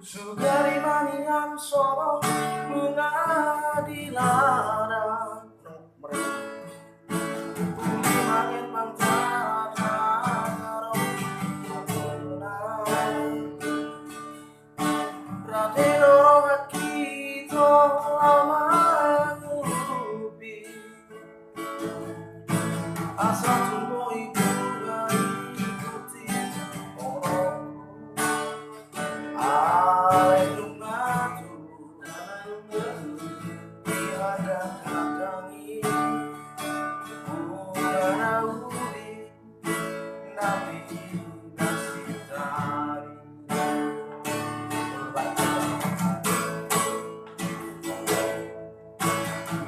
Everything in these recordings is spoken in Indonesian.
Sugari maningan solo bunga di ladang bumi makin mantap berarti orang kita lama ngurupi asa tumbuh itu gak ikuti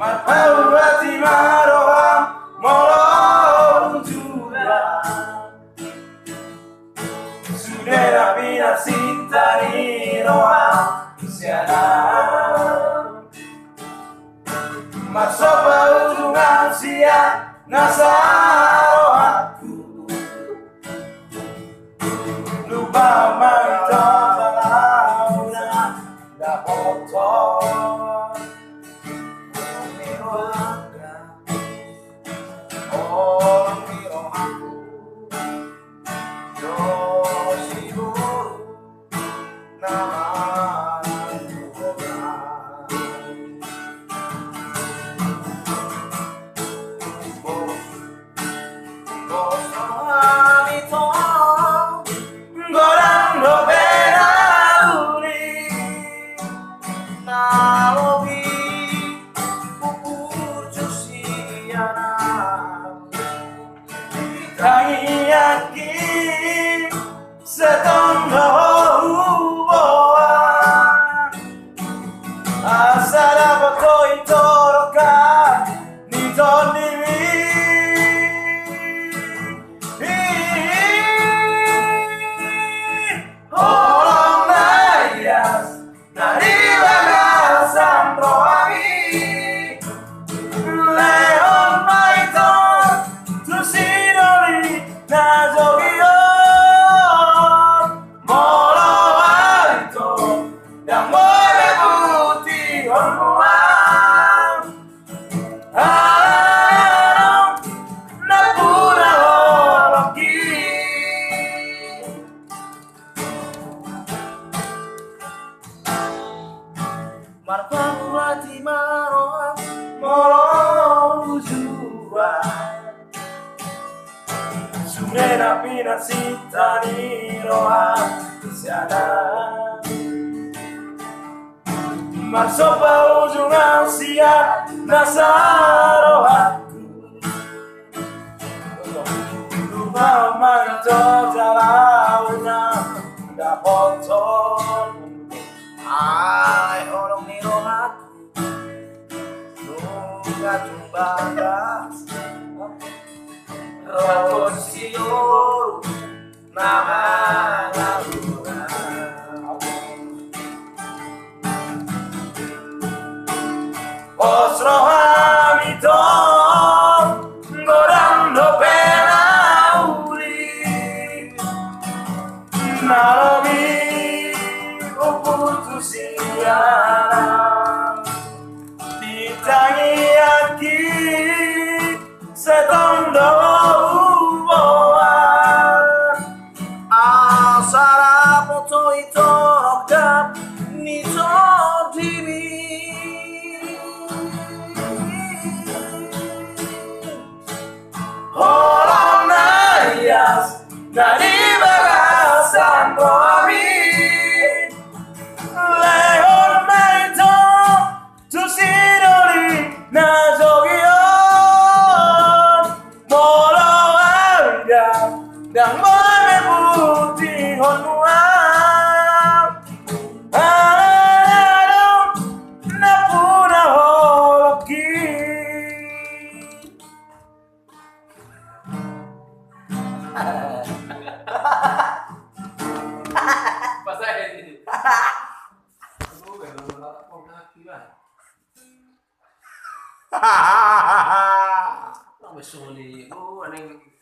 Marhawati maroham molong juga sudah rapi sinta di roham siana masopa ujungan sia nasarohaku lupa maito talauna dapoto Setondo uboan asara boto itoroka nitondimi orang nayas dari bagasan rohani leon maito tusidori nazogio Marhawati maroham molong jua Sumena pina sita di roham siana masopa ujungan sia nasarohaku lupa manto jalauna dapoton ay orang nirohaku nunga tumbaga rapor siyor nama lalura osrohamito gorando penauri nalomi ditangi aki setondo uboan asara foto itorok dap nitondimi orang nayas dari bagasan rohani dan memebuti honuam alam napuna holoki Pasal ini. Aku gak nonton apa aktifan. Nama Sony